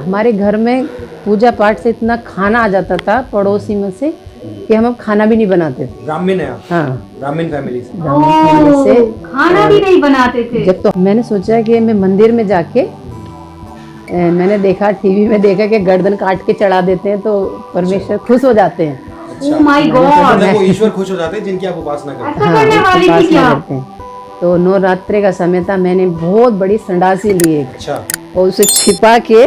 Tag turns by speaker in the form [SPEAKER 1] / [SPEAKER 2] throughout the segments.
[SPEAKER 1] हमारे घर में पूजा पाठ से इतना खाना आ जाता था पड़ोसी में से कि हम अब खाना भी नहीं बनाते थे।
[SPEAKER 2] ब्राह्मण है आप?
[SPEAKER 1] हाँ,
[SPEAKER 2] ब्राह्मण फैमिली से।
[SPEAKER 1] ब्राह्मण फैमिली से
[SPEAKER 3] खाना भी नहीं बनाते थे।
[SPEAKER 1] जब तो मैंने सोचा कि मैं मंदिर में जाके मैंने देखा, टीवी में देखा कि गर्दन काट के चढ़ा देते हैं तो परमेश्वर खुश हो जाते हैं।
[SPEAKER 3] ओह माय गॉड,
[SPEAKER 2] मतलब वो ईश्वर खुश हो जाते हैं जिनकी आप उपासना करते हैं।
[SPEAKER 3] ऐसा करने वाली थी क्या?
[SPEAKER 1] करते हैं। तो नवरात्रि का समय था, मैंने बहुत बड़ी संडासी ली एक,
[SPEAKER 2] अच्छा,
[SPEAKER 1] और उसे छिपा के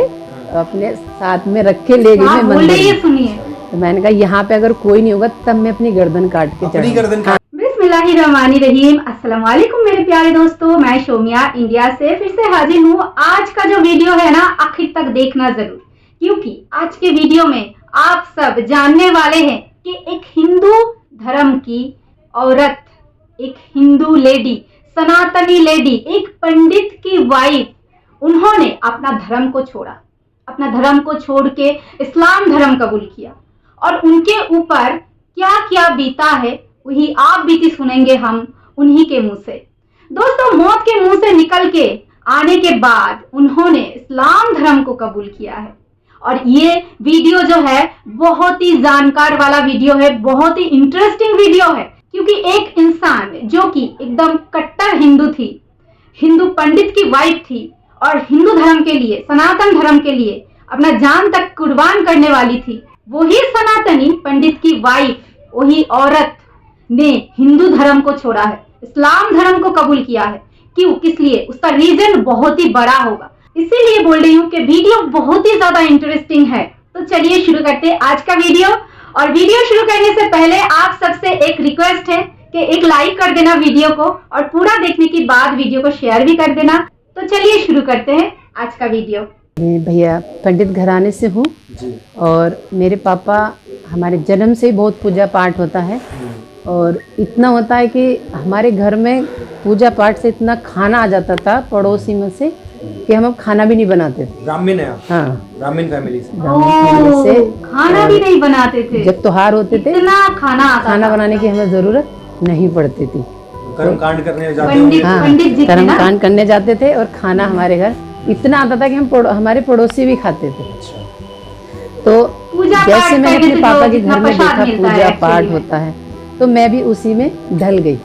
[SPEAKER 1] अपने साथ में रख के ले गई मैं
[SPEAKER 3] बोल
[SPEAKER 1] मंदिर
[SPEAKER 3] रही है,
[SPEAKER 1] में।
[SPEAKER 3] सुनिए।
[SPEAKER 1] तो मैंने कहा यहाँ पे अगर कोई नहीं होगा तब मैं अपनी गर्दन काट के
[SPEAKER 2] अपनी
[SPEAKER 1] चढ़ाऊंगी।
[SPEAKER 2] गर्दन काट।
[SPEAKER 3] बिस्मिल्लाहिर्रहमानिर्रहीम। अस्सलाम वालेकुम मेरे प्यारे दोस्तों, मैं शोमिया इंडिया से फिर से हाजिर हूँ। आज का जो वीडियो है ना, आखिर तक देखना जरूर, क्योंकि आज के वीडियो में आप सब जानने वाले हैं कि एक हिंदू धर्म की औरत, एक हिंदू लेडी, सनातनी लेडी, एक पंडित की वाइफ, उन्होंने अपना धर्म को छोड़ा, अपना धर्म को छोड़ के इस्लाम धर्म कबूल किया, और उनके ऊपर क्या क्या बीता है वही आप बीती सुनेंगे हम उन्हीं के मुंह से। दोस्तों, मौत के मुंह से निकल के आने के बाद उन्होंने इस्लाम धर्म को कबूल किया है, और ये वीडियो जो है बहुत ही जानकार वाला वीडियो है, बहुत ही इंटरेस्टिंग वीडियो है, क्योंकि एक इंसान जो कि एकदम कट्टर हिंदू थी, हिंदू पंडित की वाइफ थी, और हिंदू धर्म के लिए, सनातन धर्म के लिए अपना जान तक कुर्बान करने वाली थी, वही सनातनी पंडित की वाइफ, वही औरत ने हिंदू धर्म को छोड़ा है, इस्लाम धर्म को कबूल किया है। क्यों, किस लिए? उसका रीजन बहुत ही बड़ा होगा, इसीलिए बोल रही हूँ कि वीडियो बहुत ही ज्यादा इंटरेस्टिंग है। तो चलिए शुरू करते हैं आज का वीडियो। और वीडियो शुरू करने से पहले आप सबसे एक रिक्वेस्ट है कि एक लाइक कर देना वीडियो को, और पूरा देखने के बाद वीडियो को शेयर भी कर देना। तो चलिए शुरू करते हैं आज का वीडियो।
[SPEAKER 1] मैं भैया पंडित घराने से हूँ, और मेरे पापा, हमारे जन्म से ही बहुत पूजा पाठ होता है, और इतना होता है कि हमारे घर में पूजा पाठ से इतना खाना आ जाता था पड़ोसी में से कि हम अब खाना भी नहीं बनाते थे।
[SPEAKER 2] ब्राह्मण है आप?
[SPEAKER 1] हाँ,
[SPEAKER 2] ब्राह्मण फैमिली से।
[SPEAKER 1] ब्राह्मण फैमिली से
[SPEAKER 3] खाना भी नहीं बनाते थे।
[SPEAKER 1] जब त्योहार होते थे
[SPEAKER 3] इतना खाना आता
[SPEAKER 1] खाना
[SPEAKER 3] था।
[SPEAKER 1] बनाने की हमें जरूरत नहीं पड़ती थी।
[SPEAKER 2] कर्म कांड करने जाते
[SPEAKER 3] पंडित
[SPEAKER 2] होंगे।
[SPEAKER 1] हाँ,
[SPEAKER 3] पंडित जी थे
[SPEAKER 1] कर्म
[SPEAKER 3] ना?
[SPEAKER 1] कांड करने जाते थे, और खाना हमारे घर इतना आता था कि हम हमारे पड़ोसी भी खाते थे।
[SPEAKER 2] अच्छा,
[SPEAKER 1] तो
[SPEAKER 3] पूजा
[SPEAKER 1] जैसे
[SPEAKER 3] पाठ
[SPEAKER 1] मैंने
[SPEAKER 3] करने
[SPEAKER 1] अपने
[SPEAKER 3] से
[SPEAKER 1] पापा
[SPEAKER 3] जो
[SPEAKER 1] के
[SPEAKER 3] जितना
[SPEAKER 1] घर में
[SPEAKER 3] प्रसाद
[SPEAKER 1] देखा
[SPEAKER 3] मिलता है
[SPEAKER 1] पूजा
[SPEAKER 3] actually
[SPEAKER 1] पाठ
[SPEAKER 3] में।
[SPEAKER 1] होता है, तो मैं भी उसी में ढल गई।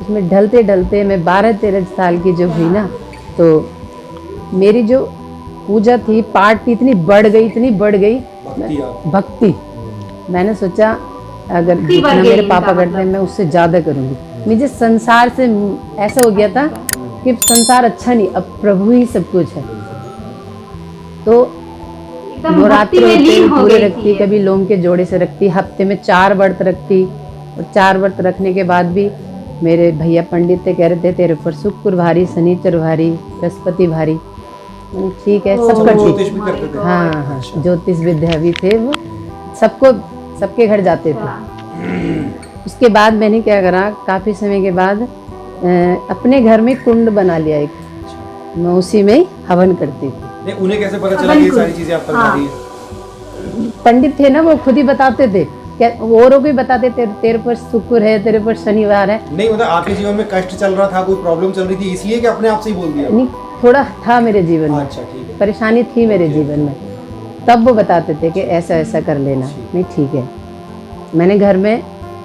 [SPEAKER 1] उसमें ढलते ढलते मैं 12-13 साल की जब हुई ना, तो मेरी जो पूजा थी, पाठ थी, इतनी बढ़ गई, इतनी बढ़ गई
[SPEAKER 2] भक्ति आप।
[SPEAKER 1] भक्ति। मैंने सोचा अगर
[SPEAKER 3] भक्ति
[SPEAKER 1] जितना
[SPEAKER 3] बढ़ गई
[SPEAKER 1] मेरे
[SPEAKER 3] इनका
[SPEAKER 1] पापा करते हैं
[SPEAKER 3] मतलब।
[SPEAKER 1] मैं उससे ज़्यादा करूँगी। मुझे संसार से ऐसा हो गया था कि संसार अच्छा नहीं, अब प्रभु ही सब कुछ है। तो
[SPEAKER 3] एकदम
[SPEAKER 1] नवरात्रि
[SPEAKER 3] भक्ति में
[SPEAKER 1] होते
[SPEAKER 3] लीन हो
[SPEAKER 1] पूरे
[SPEAKER 3] गई
[SPEAKER 1] रखती,
[SPEAKER 3] थी।
[SPEAKER 1] कभी लोम के जोड़े से रखती, हफ्ते में 4 व्रत रखती, और 4 व्रत रखने के बाद भी मेरे भैया पंडित थे, कह रहे थे तेरे ऊपर शुक्र भारी, शनिचर भारी, बृहस्पति भारी। ठीक है, सब करती।
[SPEAKER 2] ज्योतिष भी करते थे?
[SPEAKER 1] हाँ हाँ, ज्योतिष विद्या भी थे वो, सबको सबके घर जाते थे। उसके बाद मैंने क्या करा, काफ़ी समय के बाद अपने घर में कुंड बना लिया एक, मैं उसी में ही हवन करती थी।
[SPEAKER 2] नहीं, उन्हें कैसे पता चला कि ये सारी चीजें आप करवा रही हैं?
[SPEAKER 1] पंडित थे ना, वो खुद ही बताते थे, क्या औरों को ही बताते, तेरे पर शुक्र है, तेरे पर शनिवार है।
[SPEAKER 2] नहीं, मतलब आपके जीवन में कष्ट चल रहा था, कोई प्रॉब्लम चल रही थी, इसलिए कि अपने आप से ही बोल दिया?
[SPEAKER 1] नहीं, थोड़ा था मेरे जीवन में,
[SPEAKER 2] अच्छा, ठीक है।
[SPEAKER 1] परेशानी थी मेरे जीवन में, तब वो बताते थे कि ऐसा ऐसा कर लेना। नहीं, ठीक है। मैंने घर में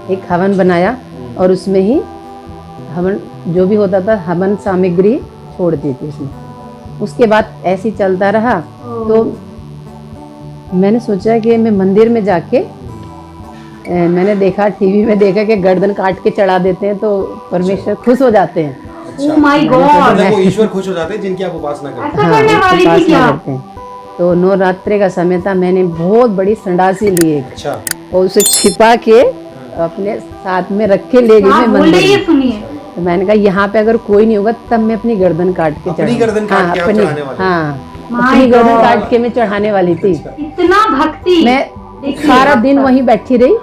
[SPEAKER 1] एक हवन बनाया, और उसमें ही हवन जो भी होता था, हवन सामग्री छोड़ दी थी उसमें। उसके बाद ऐसे ही चलता रहा, तो मैंने सोचा कि मैं मंदिर में जाके मैंने देखा, टीवी में देखा कि गर्दन काट के चढ़ा देते हैं तो परमेश्वर खुश हो जाते हैं।
[SPEAKER 2] अच्छा,
[SPEAKER 3] ओह माय गॉड,
[SPEAKER 2] मतलब वो ईश्वर खुश हो जाते हैं जिनकी आप उपासना करते हैं।
[SPEAKER 3] ऐसा करने वाली थी
[SPEAKER 1] उपासना
[SPEAKER 3] क्या?
[SPEAKER 1] करते हैं। तो नवरात्रि का समय था, मैंने बहुत बड़ी संडासी ली एक,
[SPEAKER 2] अच्छा,
[SPEAKER 1] और उसे छिपा के अपने साथ में रख के ले गई
[SPEAKER 3] क्या
[SPEAKER 1] मैं
[SPEAKER 3] बोल
[SPEAKER 1] मंदिर
[SPEAKER 3] रही है,
[SPEAKER 1] में।
[SPEAKER 3] सुनिए।
[SPEAKER 1] तो मैंने कहा यहाँ पे अगर कोई नहीं होगा तब मैं अपनी गर्दन काट के
[SPEAKER 2] अपनी
[SPEAKER 1] चढ़ाऊंगी।
[SPEAKER 2] गर्दन काट के आप चढ़ाने वाले?
[SPEAKER 1] हाँ,
[SPEAKER 3] My
[SPEAKER 1] अपनी गर्दन
[SPEAKER 3] God।
[SPEAKER 1] काट के मैं चढ़ाने वाली थी।
[SPEAKER 3] इतना भक्ति।
[SPEAKER 1] मैं
[SPEAKER 3] देखिए,
[SPEAKER 1] सारा दिन
[SPEAKER 3] आप-
[SPEAKER 1] वहीं बैठी रही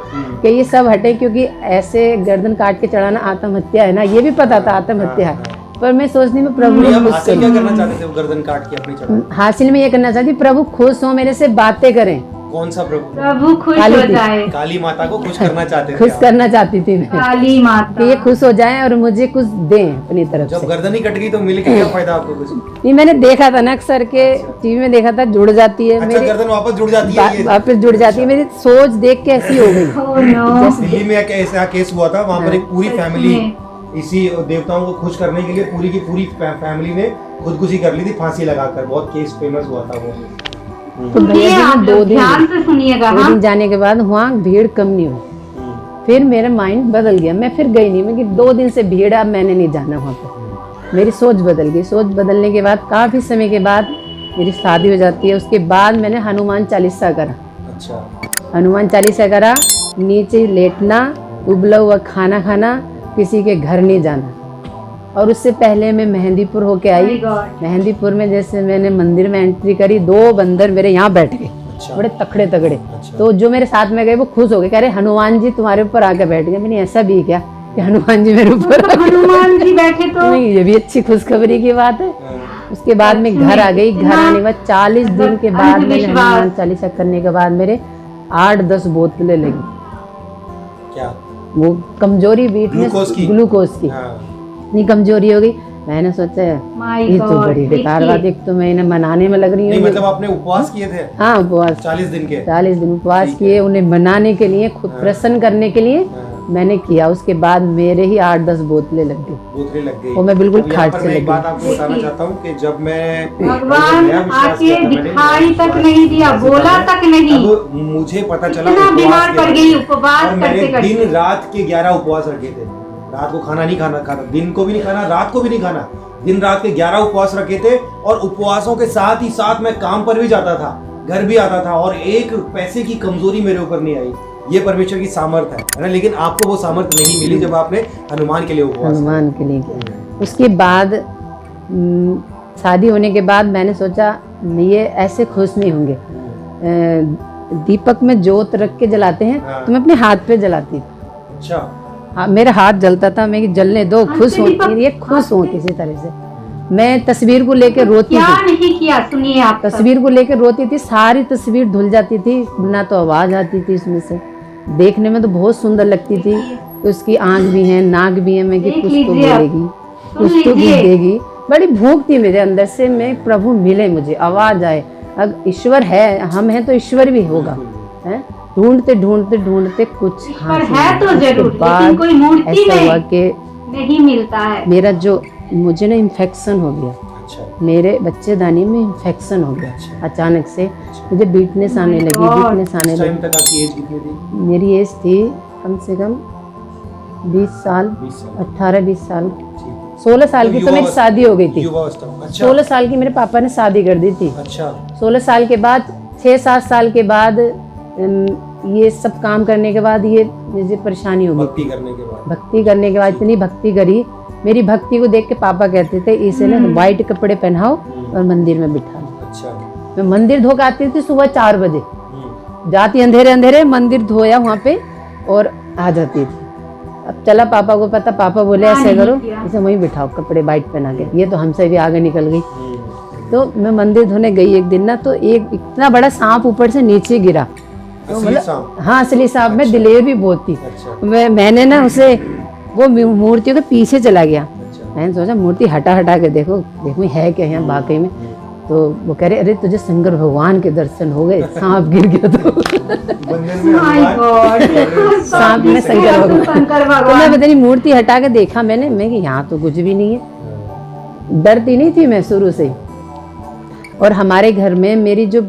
[SPEAKER 1] कि ये सब हटे, क्योंकि ऐसे गर्दन काट के चढ़ाना आत्महत्या है ना, ये भी पता था आत्महत्या है, पर मैं सोचती मैं प्रभु
[SPEAKER 2] नहीं,
[SPEAKER 1] ने
[SPEAKER 2] आप
[SPEAKER 1] मुझसे
[SPEAKER 2] हासिल क्या करना चाहते थे वो गर्दन काट के अपनी चढ़ा?
[SPEAKER 1] हासिल में ये करना चाहती, प्रभु खुश हो, मेरे से बातें करें,
[SPEAKER 2] कौन सा प्रभु?
[SPEAKER 3] प्रभु खुश
[SPEAKER 1] काली
[SPEAKER 3] हो
[SPEAKER 1] थी।
[SPEAKER 3] जाए।
[SPEAKER 2] काली माता को खुश करना चाहते थे
[SPEAKER 1] खुश
[SPEAKER 2] आप।
[SPEAKER 1] करना चाहती थी मैं
[SPEAKER 3] काली माता।
[SPEAKER 1] कि ये खुश हो जाएं और मुझे कुछ दें अपनी तरफ
[SPEAKER 2] जब
[SPEAKER 1] से।
[SPEAKER 2] गर्दन ही कट गई तो मिल के क्या फायदा आपको कुछ?
[SPEAKER 1] ये मैंने देखा था ना अक्सर के टीवी में देखा था, जुड़ जाती है
[SPEAKER 2] अच्छा,
[SPEAKER 1] मेरी,
[SPEAKER 2] गर्दन वापस जुड़ जाती है ये?
[SPEAKER 1] वापस जुड़ जाती है। मेरी सोच देख के ऐसी हो गई।
[SPEAKER 3] Oh no।
[SPEAKER 2] दिल्ली में एक ऐसा केस हुआ था, वहाँ पर एक पूरी
[SPEAKER 3] सच
[SPEAKER 2] फैमिली
[SPEAKER 3] में।
[SPEAKER 2] इसी देवताओं को खुश करने के लिए पूरी की पूरी फैमिली ने खुदकुशी कर ली थी फांसी लगाकर। बहुत केस फेमस हुआ था वो।
[SPEAKER 1] तो भैया जी
[SPEAKER 3] आप
[SPEAKER 1] ने
[SPEAKER 3] लोग ध्यान से सुनिएगा।
[SPEAKER 1] 2
[SPEAKER 3] हाँ,
[SPEAKER 1] दिन जाने के बाद वहाँ भीड़ कम नहीं हुई। फिर मेरा माइंड बदल गया, मैं फिर गई नहीं। मैं कि 2 दिन से भीड़, अब मैंने नहीं जाना वहाँ पर। मेरी सोच बदल गई। सोच बदलने के बाद काफ़ी समय के बाद मेरी शादी हो जाती है। उसके बाद मैंने हनुमान चालीसा करा।
[SPEAKER 2] अच्छा,
[SPEAKER 1] हनुमान चालीसा करा, नीचे लेटना, उबला हुआ खाना खाना, किसी के घर नहीं जाना। और उससे पहले मैं मेहंदीपुर होके
[SPEAKER 3] My
[SPEAKER 1] आई।
[SPEAKER 3] God।
[SPEAKER 1] मेहंदीपुर में जैसे मैंने मंदिर में एंट्री करी, 2 बंदर मेरे यहाँ बैठ गए,
[SPEAKER 2] अच्छा,
[SPEAKER 1] बड़े तकड़े तगड़े।
[SPEAKER 2] अच्छा।
[SPEAKER 1] तो जो मेरे साथ में गए वो खुश हो गए, कह रहे हनुमान जी तुम्हारे ऊपर आके बैठ गए। मैंने ऐसा भी क्या कि हनुमान जी मेरे ऊपर
[SPEAKER 3] तो हनुमान जी बैठे तो
[SPEAKER 1] नहीं, ये भी अच्छी खुशखबरी की बात है।
[SPEAKER 2] हाँ,
[SPEAKER 1] उसके बाद मैं घर आ गई। घर आने के बाद 40 दिन के बाद मैंने
[SPEAKER 3] अंधविश्वास।
[SPEAKER 1] हनुमान चालीसा करने के बाद मेरे 8-10 बोतलें लगी।
[SPEAKER 2] क्या?
[SPEAKER 1] वो कमजोरी
[SPEAKER 2] ग्लूकोज की?
[SPEAKER 1] ग्लूकोज की
[SPEAKER 2] हाँ,
[SPEAKER 1] इतनी कमजोरी हो गई। मैंने सोचा
[SPEAKER 3] My
[SPEAKER 1] ये तो
[SPEAKER 3] God,
[SPEAKER 1] बड़ी बेकार बात है। एक तो मैं इन्हें मनाने में लग रही
[SPEAKER 2] नहीं
[SPEAKER 1] हूँ।
[SPEAKER 2] मतलब आपने उपवास किए थे
[SPEAKER 1] हाँ, उपवास
[SPEAKER 2] 40 दिन के?
[SPEAKER 1] 40 दिन उपवास
[SPEAKER 2] ठीक है।
[SPEAKER 1] किए, उन्हें मनाने के लिए, खुद
[SPEAKER 2] हाँ।
[SPEAKER 1] प्रसन्न करने के लिए
[SPEAKER 2] हाँ,
[SPEAKER 1] मैंने किया। उसके बाद मेरे ही 8-10 बोतलें लग गई।
[SPEAKER 2] बोतलें लग गई।
[SPEAKER 1] वो मैं बिल्कुल
[SPEAKER 2] अब यहाँ
[SPEAKER 1] खाट
[SPEAKER 2] पर
[SPEAKER 1] से
[SPEAKER 2] मैं एक
[SPEAKER 1] लगी।
[SPEAKER 2] बात आपको बताना चाहता हूँ कि जब मैं
[SPEAKER 3] भगवान
[SPEAKER 2] नया विश्वास
[SPEAKER 3] आके
[SPEAKER 2] किया था, मैंने
[SPEAKER 3] दिखाई
[SPEAKER 2] नया
[SPEAKER 3] तक
[SPEAKER 2] विश्वास
[SPEAKER 3] नहीं दिया,
[SPEAKER 2] किया था,
[SPEAKER 3] बोला तक नहीं।
[SPEAKER 2] अब मुझे पता चला
[SPEAKER 3] इतना
[SPEAKER 2] उपवास
[SPEAKER 3] बीमार
[SPEAKER 2] के
[SPEAKER 3] पड़
[SPEAKER 2] बारे
[SPEAKER 3] गई
[SPEAKER 2] में।
[SPEAKER 3] उपवास
[SPEAKER 2] और मैंने
[SPEAKER 3] करते करते।
[SPEAKER 2] दिन रात के 11 उपवास रखे थे। रात को खाना नहीं खाता, दिन को भी नहीं खाना, रात को भी नहीं खाना। दिन रात के 11 उपवास रखे थे। और उपवासों के साथ ही साथ मैं काम पर भी जाता था, घर भी आता था, और एक पैसे की कमजोरी मेरे ऊपर नहीं आई। ये परमेश्वर की सामर्थ है ना। लेकिन आपको वो सामर्थ नहीं मिली जब आपने हनुमान के लिए उपवास
[SPEAKER 1] हनुमान के लिए किया। उसके बाद शादी होने के बाद मैंने सोचा ये ऐसे खुश नहीं होंगे। दीपक में जोत रख के जलाते हैं,
[SPEAKER 2] हाँ।
[SPEAKER 1] तो मैं अपने हाथ पे जलाती थी।
[SPEAKER 2] अच्छा,
[SPEAKER 1] हाँ, मेरा हाथ जलता था। मैं कि जलने दो,
[SPEAKER 3] हाथ
[SPEAKER 1] खुश
[SPEAKER 3] पे
[SPEAKER 1] हो,
[SPEAKER 3] दीपक-
[SPEAKER 1] ये खुश
[SPEAKER 3] हाथ
[SPEAKER 1] हो
[SPEAKER 3] पे-
[SPEAKER 1] किसी तरह से। मैं तस्वीर को लेकर रोती
[SPEAKER 3] क्या
[SPEAKER 1] थी।
[SPEAKER 3] नहीं किया, सुनिए आप सब।
[SPEAKER 1] तस्वीर को लेकर रोती थी, सारी तस्वीर धुल जाती थी, ना तो आवाज आती थी उसमें से। देखने में तो बहुत सुंदर लगती थी। उसकी आंख भी है, नाक भी है। मैं कि
[SPEAKER 3] देख
[SPEAKER 1] कुछ तो
[SPEAKER 3] लीजिए आप।
[SPEAKER 1] बोलेगी,
[SPEAKER 3] सुन
[SPEAKER 1] कुछ तो कुछ
[SPEAKER 3] लीजिए।
[SPEAKER 1] देगी। बड़ी भूख थी मेरे अंदर से, मैं प्रभु मिले, मुझे आवाज आए। अब ईश्वर है, हम हैं तो ईश्वर भी होगा। हैं? ढूंढते ढूंढते ढूंढते कुछ
[SPEAKER 3] ईश्वर
[SPEAKER 1] हासिल
[SPEAKER 3] है तो
[SPEAKER 1] हुआ। उसके
[SPEAKER 3] जरूर, लेकिन
[SPEAKER 1] बाद
[SPEAKER 3] कोई मूर्ति
[SPEAKER 1] ऐसा हुआ
[SPEAKER 3] में
[SPEAKER 1] कि
[SPEAKER 3] नहीं मिलता है।
[SPEAKER 1] मेरा जो मुझे ना इन्फेक्शन हो गया,
[SPEAKER 2] अच्छा,
[SPEAKER 1] मेरे बच्चेदानी में इन्फेक्शन हो गया
[SPEAKER 2] अच्छा।
[SPEAKER 1] अचानक से। मुझे वीकनेस आने लगी,
[SPEAKER 3] God।
[SPEAKER 1] वीकनेस आने
[SPEAKER 2] इस
[SPEAKER 1] लगी।
[SPEAKER 2] टाइम तक आपकी एज कितनी थी?
[SPEAKER 1] मेरी एज थी कम से कम 20 साल,
[SPEAKER 2] 20 साल।
[SPEAKER 1] 18-20 साल।
[SPEAKER 2] ठीक।
[SPEAKER 1] 16 साल की तो मेरी शादी हो गई थी।
[SPEAKER 2] युवावस्था। अच्छा,
[SPEAKER 1] 16 साल की मेरे पापा ने शादी कर दी थी।
[SPEAKER 2] अच्छा,
[SPEAKER 1] 16 साल के बाद 6-7 साल के बाद ये सब काम करने के बाद ये मुझे परेशानी हो गई।
[SPEAKER 2] भक्ति करने के बाद।
[SPEAKER 1] भक्ति करने के बाद इतनी भक्ति करी, मेरी भक्ति को देख के पापा कहते थे इसे ना व्हाइट कपड़े पहनाओ और मंदिर में बिठा लो।
[SPEAKER 2] अच्छा,
[SPEAKER 1] मैं मंदिर धो के आती थी सुबह 4 बजे,
[SPEAKER 2] हम्म,
[SPEAKER 1] जाती अंधेरे अंधेरे, मंदिर धोया वहाँ पे और आ जाती थी। अब चला पापा को पता, पापा बोले
[SPEAKER 3] हाँ,
[SPEAKER 1] ऐसे
[SPEAKER 3] नहीं
[SPEAKER 1] करो,
[SPEAKER 3] किया।
[SPEAKER 1] इसे वहीं बिठाओ कपड़े वाइट पहना के। ये तो हमसे भी आगे निकल गई।
[SPEAKER 2] हम्म।
[SPEAKER 1] तो मैं मंदिर धोने गई एक दिन ना, तो एक इतना बड़ा सांप ऊपर से नीचे गिरा। तो
[SPEAKER 2] असली
[SPEAKER 1] मतलब
[SPEAKER 2] सांप?
[SPEAKER 1] हाँ, असली सांप में दिलेर भी बहुत थी।
[SPEAKER 2] अच्छा,
[SPEAKER 1] मैंने ना उसे वो मूर्ति के पीछे चला गया।
[SPEAKER 2] अच्छा,
[SPEAKER 1] मैंने सोचा मूर्ति हटा हटा के देखो देखो है क्या यहाँ वाकई में। तो वो कह रहे अरे तुझे शंकर भगवान के दर्शन हो गए, सांप गिर गया तो।
[SPEAKER 2] बंधन में
[SPEAKER 3] My
[SPEAKER 2] हनुमान
[SPEAKER 3] God।
[SPEAKER 2] और
[SPEAKER 1] सांप में शंकर भगवान।
[SPEAKER 3] शंकर
[SPEAKER 1] तो मैं
[SPEAKER 3] भगवान।
[SPEAKER 1] पता नहीं मूर्ति हटा के देखा मैंने, मैं कि यहाँ तो कुछ भी नहीं है। डरती नहीं थी मैं शुरू से ही। और हमारे घर में मेरी जो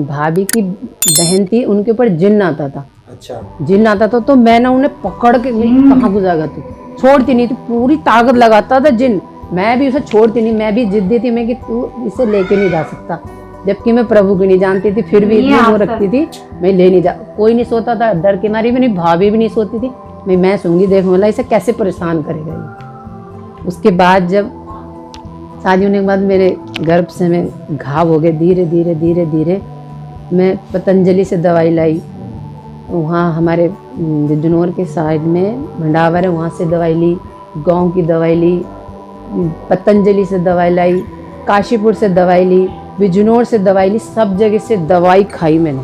[SPEAKER 1] भाभी की बहन थी, उनके ऊपर जिन्न आता था।
[SPEAKER 2] अच्छा,
[SPEAKER 1] जिन्न आता था तो मैं ना उन्हें पकड़ के, कहाँ गुजागा तू, छोड़ती नहीं थी, पूरी ताकत लगाता था जिन्न। मैं भी उसे छोड़ती नहीं, मैं भी जिद्दी थी, मैं कि तू इसे लेके नहीं जा सकता। जबकि मैं प्रभु की नहीं जानती थी, फिर भी इतनी वो रखती थी, मैं ले नहीं जा। कोई नहीं सोता था, डर के मारी भी नहीं, भाभी भी नहीं सोती थी। मैं सूंगी, देख बोला इसे कैसे परेशान करेगा ये। उसके बाद जब शादी होने के बाद मेरे गर्भ से में घाव हो गए, धीरे धीरे धीरे धीरे मैं पतंजलि से दवाई लाई। वहाँ हमारे बिजनौर के साइड में भंडावर है, वहाँ से दवाई ली, गांव की दवाई ली, पतंजलि से दवाई लाई, काशीपुर से दवाई ली, बिजनौर से दवाई ली, सब जगह से दवाई खाई मैंने।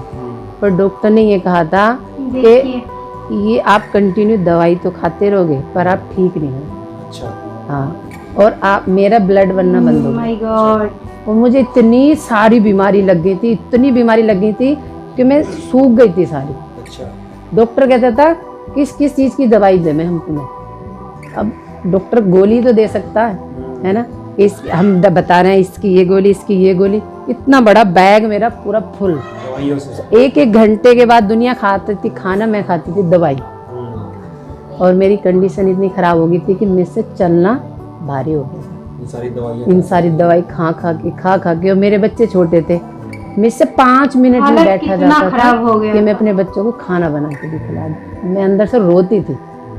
[SPEAKER 1] पर डॉक्टर ने ये कहा था कि
[SPEAKER 3] देखिए
[SPEAKER 1] ये आप कंटिन्यू दवाई तो खाते रहोगे पर आप ठीक नहीं हो।
[SPEAKER 2] अच्छा।
[SPEAKER 1] हाँ, और आप मेरा ब्लड बनना बंद हो गया
[SPEAKER 3] माय गॉड।
[SPEAKER 1] और मुझे इतनी सारी बीमारी लग गई थी, इतनी बीमारी लग गई थी कि मैं सूख गई थी सारी।
[SPEAKER 2] अच्छा।
[SPEAKER 1] डॉक्टर कहता था किस किस चीज़ की दवाई दे मैं हम तुम्हें। अब डॉक्टर गोली तो दे सकता है ना, इस हम बता रहे हैं इसकी ये गोली, इसकी ये गोली। इतना बड़ा बैग मेरा पूरा फुल,
[SPEAKER 2] दवाइयों से।
[SPEAKER 1] एक एक घंटे के बाद दुनिया खाती थी खाना, मैं खाती थी दवाई। और मेरी कंडीशन इतनी ख़राब हो गई थी कि मुझसे चलना भारी हो गया। इन सारी दवाई खा खा के, और मेरे बच्चे छोटे थे, मुझसे 5 मिनट में
[SPEAKER 3] हालत
[SPEAKER 1] बैठा
[SPEAKER 3] कितना
[SPEAKER 1] जाता
[SPEAKER 3] खराब हो
[SPEAKER 1] था
[SPEAKER 3] गया
[SPEAKER 1] कि मैं अपने बच्चों को खाना बना के भी खिला दूं। मैं अंदर से रोती थी,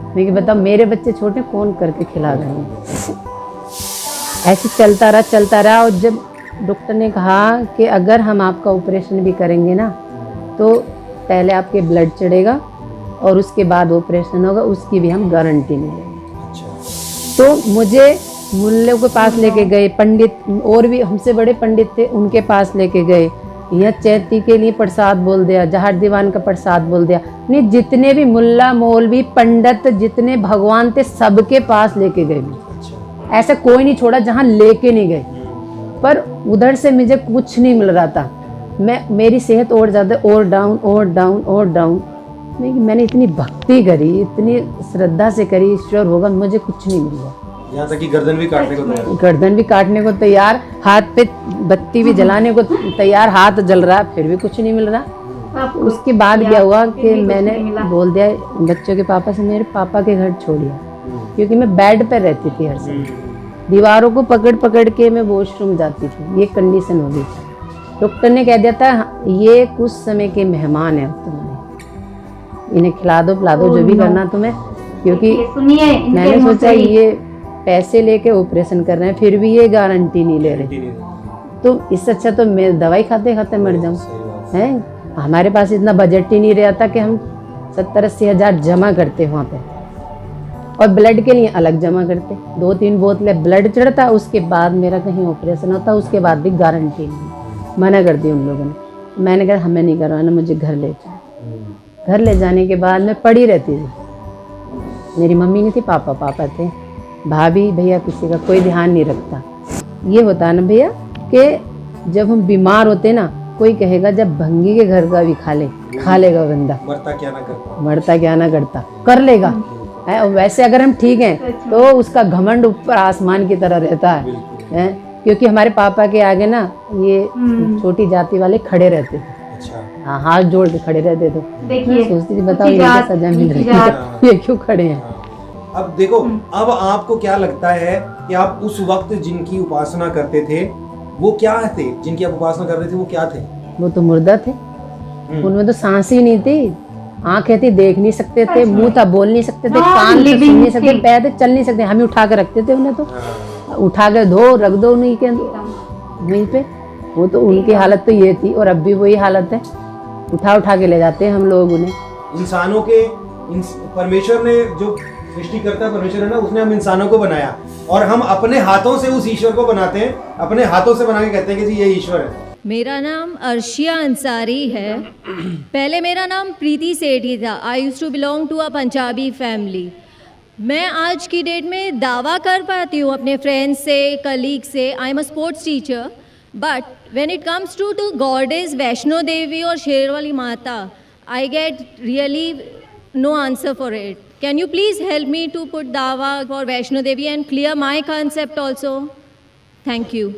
[SPEAKER 1] मैं कि बताओ मेरे बच्चे छोटे कौन करके खिला देंगे। ऐसे चलता रहा और जब डॉक्टर ने कहा कि अगर हम आपका ऑपरेशन भी करेंगे ना तो पहले आपके ब्लड चढ़ेगा और उसके बाद ऑपरेशन होगा, उसकी भी हम गारंटी नहीं लेंगे। तो मुझे मुल्ले के पास लेके गए, पंडित और भी हमसे बड़े पंडित थे उनके पास लेके गए। यहाँ चैती के लिए प्रसाद बोल दिया, जहार दीवान का प्रसाद बोल दिया, नहीं जितने भी मुल्ला मौलवी पंडित जितने भगवान थे सबके पास लेके गए। ऐसा कोई नहीं छोड़ा जहाँ लेके नहीं गए। पर उधर से मुझे कुछ नहीं मिल रहा था, मेरी सेहत और ज़्यादा और डाउन। मैंने इतनी भक्ति करी, इतनी श्रद्धा से करी, ईश्वर होगा, मुझे कुछ नहीं मिला।
[SPEAKER 2] यहाँ तक कि गर्दन भी काटने को
[SPEAKER 1] तैयार, हाथ पे बत्ती भी जलाने को तैयार, हाथ जल रहा फिर भी कुछ नहीं मिल रहा। उसके बाद क्या हुआ कि मैंने बोल दिया बच्चों के पापा से, मेरे पापा के घर छोड़िया, क्योंकि मैं बेड पर रहती थी हर समय, दीवारों को पकड़ के मैं वॉशरूम जाती थी, ये कंडीशन हो गई थी। डॉक्टर ने कह दिया था ये कुछ समय के मेहमान है तुम्हारे, इन्हें खिला दो पिला दो जो भी करना तुम्हें, क्योंकि
[SPEAKER 3] सुनिए
[SPEAKER 1] मैंने सोचा ये पैसे लेके ऑपरेशन कर रहे हैं फिर भी ये गारंटी नहीं ले रहे, तो इससे अच्छा तो मैं दवाई खाते खाते मर जाऊं। हैं हमारे पास इतना बजट ही नहीं रहता कि हम 70-80 हज़ार जमा करते वहाँ पे, और ब्लड के लिए अलग जमा करते, 2-3 बोतलें ब्लड चढ़ता, उसके बाद मेरा कहीं ऑपरेशन होता, उसके बाद भी गारंटी नहीं, मना कर दी उन लोगों ने। मैंने कहा हमें नहीं करवाना, मुझे घर ले जाओ। घर ले जाने के बाद मैं पड़ी रहती थी, मेरी मम्मी नहीं थी, पापा थे, भाभी भैया किसी का कोई ध्यान नहीं रखता। ये होता है ना भैया कि जब हम बीमार होते ना, कोई कहेगा जब भंगी के घर का भी खा लेगा बंदा, मरता क्या ना करता कर लेगा है। और वैसे अगर हम ठीक हैं तो उसका घमंड ऊपर आसमान की तरह रहता है, क्योंकि हमारे पापा के आगे ना ये छोटी जाति वाले खड़े रहते थे। हाँ, हाथ जोड़ के खड़े रहते थे।
[SPEAKER 3] देखिए
[SPEAKER 1] सोचती थी बताओ इनको सजा मिल रही है, ये क्यों खड़े हैं।
[SPEAKER 2] अब देखो, अब आपको क्या लगता है कि आप उस वक्त जिनकी उपासना करते थे वो क्या थे, जिनकी आप उपासना कर रहे थे वो क्या थे?
[SPEAKER 1] वो तो मुर्दा थे, उनमें तो सांस ही नहीं थी, आंखें थी देख नहीं सकते थे, मुंह था बोल नहीं सकते थे, कान थे सुन नहीं सकते, पैर थे चल नहीं सकते, हम उठा के रखते थे उन्हें, तो उठा के धो रख दो उन्हीं के वहीं पे। वो तो उनकी हालत तो ये थी, और अब भी वही हालत है, उठा के ले जाते हैं हम लोग उन्हें।
[SPEAKER 2] इंसानों के परमेश्वर ने जो सृष्टिकर्ता परमेश्वर है ना, उसने हम इंसानों को बनाया और हम अपने हाथों से उस ईश्वर को बनाते हैं, अपने हाथों से बना के कहते हैं कि जी ये ईश्वर है।
[SPEAKER 4] मेरा नाम अर्शिया अंसारी है। पहले मेरा नाम प्रीति सेठी था। I use to belong to a Punjabi family. मैं आज की डेट में दावा कर पाती हूँ अपने फ्रेंड्स से, कलीग से, I am a sports teacher, but when it comes to goddess Vaishno Devi और Sherawali Mata, I get really no answer for it. Can you please help me to put dawa for Vaishno Devi and clear my concept also? Thank you.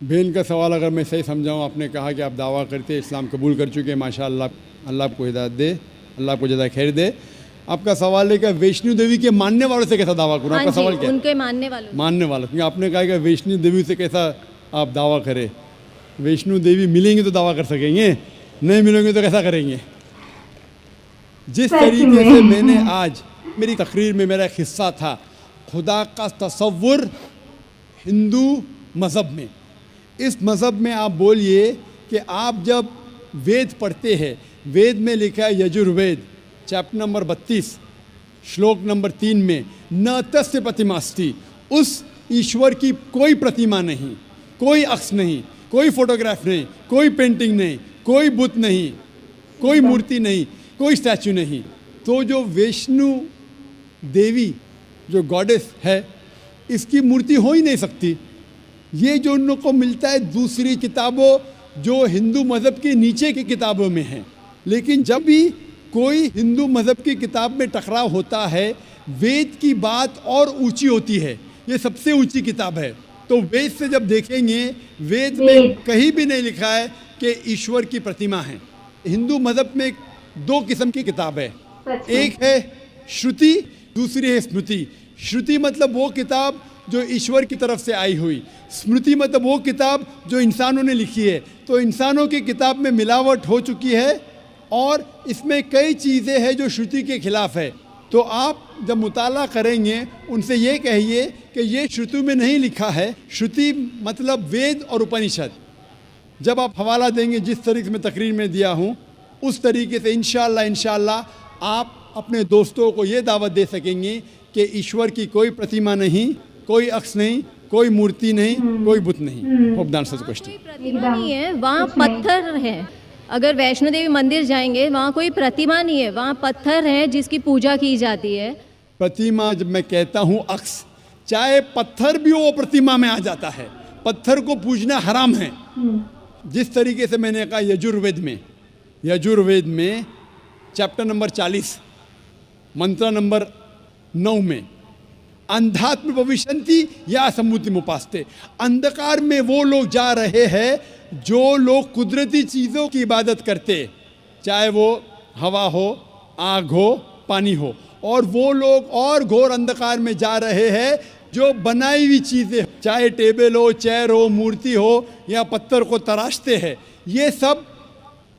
[SPEAKER 5] बहन का सवाल अगर मैं सही समझाऊँ, आपने कहा कि आप दावा करते इस्लाम कबूल कर चुके हैं, माशाअल्लाह, अल्लाह आपको हिदायत दे, अल्लाह आपको ज़्यादा खैर दे। आपका सवाल है कि वैष्णो देवी के मानने वालों से कैसा दावा करूँ? आपका सवाल क्या है?
[SPEAKER 4] उनके मानने वालों,
[SPEAKER 5] क्योंकि आपने कहा कि वैष्णो देवी से कैसा आप दावा करें। वैष्णो देवी मिलेंगे तो दावा कर सकेंगे, नहीं मिलेंगे तो कैसा करेंगे। जिस तरीके से मैंने आज मेरी तकरीर में मेरा एक हिस्सा था, खुदा का तसव्वुर हिंदू मज़हब में, इस मज़हब में आप बोलिए कि आप जब वेद पढ़ते हैं, वेद में लिखा है यजुर्वेद चैप्टर नंबर 32 श्लोक नंबर 3 में, न तस्य प्रतिमास्ति, उस ईश्वर की कोई प्रतिमा नहीं, कोई अक्स नहीं, कोई फोटोग्राफ नहीं, कोई पेंटिंग नहीं, कोई बुत नहीं, कोई मूर्ति नहीं, कोई स्टैचू नहीं। तो जो वैष्णो देवी जो गॉडेस है, इसकी मूर्ति हो ही नहीं सकती। ये जो उन लोग को मिलता है दूसरी किताबों जो हिंदू मज़हब के नीचे की किताबों में है। लेकिन जब भी कोई हिंदू मज़हब की किताब में टकराव होता है, वेद की बात और ऊंची होती है। ये सबसे ऊंची किताब है। तो वेद से जब देखेंगे, वेद में कहीं भी नहीं लिखा है कि ईश्वर की प्रतिमा है। हिंदू मज़हब में 2 किस्म की किताब है, एक है श्रुति, दूसरी है स्मृति। श्रुति मतलब वो किताब जो ईश्वर की तरफ से आई हुई, स्मृति मतलब वो किताब जो इंसानों ने लिखी है। तो इंसानों की किताब में मिलावट हो चुकी है और इसमें कई चीज़ें हैं जो श्रुति के खिलाफ है। तो आप जब मुताला करेंगे, उनसे ये कहिए कि ये श्रुति में नहीं लिखा है। श्रुति मतलब वेद और उपनिषद। जब आप हवाला देंगे, जिस तरीके से मैं तकरीर में दिया हूँ, उस तरीके से इंशाअल्लाह आप अपने दोस्तों को ये दावत दे सकेंगे कि ईश्वर की कोई प्रतिमा नहीं, कोई अक्स नहीं, कोई मूर्ति नहीं, कोई बुत नहीं। Hope the answer the question.
[SPEAKER 4] प्रतिमा नहीं है, वहाँ पत्थर है। अगर वैष्णो देवी मंदिर जाएंगे, वहाँ कोई प्रतिमा नहीं है, वहाँ पत्थर है जिसकी पूजा की जाती है।
[SPEAKER 5] प्रतिमा जब मैं कहता हूँ अक्स, चाहे पत्थर भी वो प्रतिमा में आ जाता है। पत्थर को पूजना हराम है। जिस तरीके से मैंने कहा यजुर्वेद में चैप्टर नंबर 40 मंत्र नंबर 9 में अंधात्म भविष्यन्ति या समुति मुपास्ते, अंधकार में वो लोग जा रहे हैं जो लोग कुदरती चीज़ों की इबादत करते, चाहे वो हवा हो, आग हो, पानी हो, और वो लोग और घोर अंधकार में जा रहे हैं जो बनाई हुई चीज़ें, चाहे टेबल हो, चेयर हो, मूर्ति हो या पत्थर को तराशते हैं। ये सब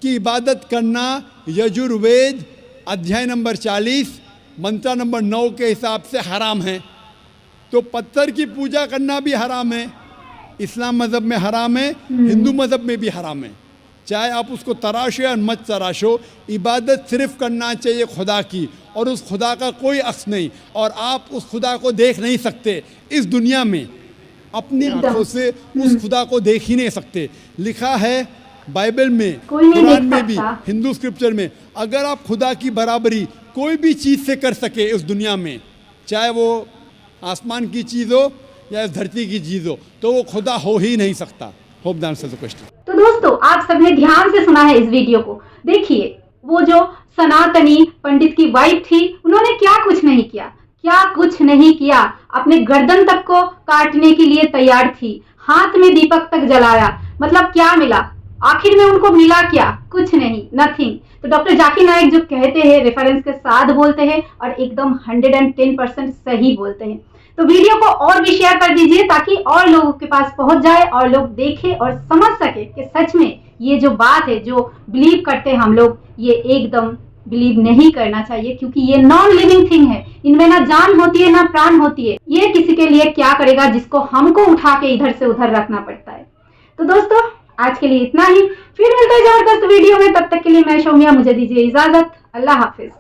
[SPEAKER 5] की इबादत करना यजुर्वेद अध्याय नंबर 40 मंत्र नंबर 9 के हिसाब से हराम है। तो पत्थर की पूजा करना भी हराम है। इस्लाम मज़हब में हराम है, हिंदू मज़हब में भी हराम है। चाहे आप उसको तराशो या मत तराशो, इबादत सिर्फ करना चाहिए खुदा की, और उस खुदा का कोई अक्स नहीं, और आप उस खुदा को देख नहीं सकते इस दुनिया में। अपनी आंखों से उस खुदा को देख ही नहीं सकते। लिखा है बाइबल में, कुरान में भी, हिंदू स्क्रिप्चर में, अगर आप खुदा की बराबरी कोई भी चीज़ से कर सके इस दुनिया में, चाहे वो आसमान की चीज़ हो या इस धरती की चीज़ हो, तो वो खुदा हो ही नहीं सकता। Hope the answer the question.
[SPEAKER 3] तो दोस्तों, आप सबने ध्यान से सुना है इस वीडियो को। देखिए, वो जो सनातनी पंडित की वाइफ थी, उन्होंने क्या कुछ नहीं किया, अपने गर्दन तक को काटने के लिए तैयार थी, हाथ में दीपक तक जलाया। मतलब क्या मिला आखिर में उनको? मिला क्या? कुछ नहीं, नथिंग। तो डॉक्टर जाकिर नाइक जो कहते हैं, रेफरेंस के साथ बोलते हैं और एकदम 110% सही बोलते हैं। तो वीडियो को और भी शेयर कर दीजिए ताकि और लोगों के पास पहुंच जाए और लोग देखें और समझ सके कि सच में ये जो बात है, जो बिलीव करते हैं हम लोग, ये एकदम बिलीव नहीं करना चाहिए, क्योंकि ये नॉन लिविंग थिंग है। इनमें ना जान होती है ना प्राण होती है। ये किसी के लिए क्या करेगा जिसको हमको उठा के इधर से उधर रखना पड़ता है। तो दोस्तों, आज के लिए इतना ही। फिर मिलते हैं जबरदस्त वीडियो में। तब तक के लिए मैं शौमिया, मुझे दीजिए इजाजत। अल्लाह हाफिज।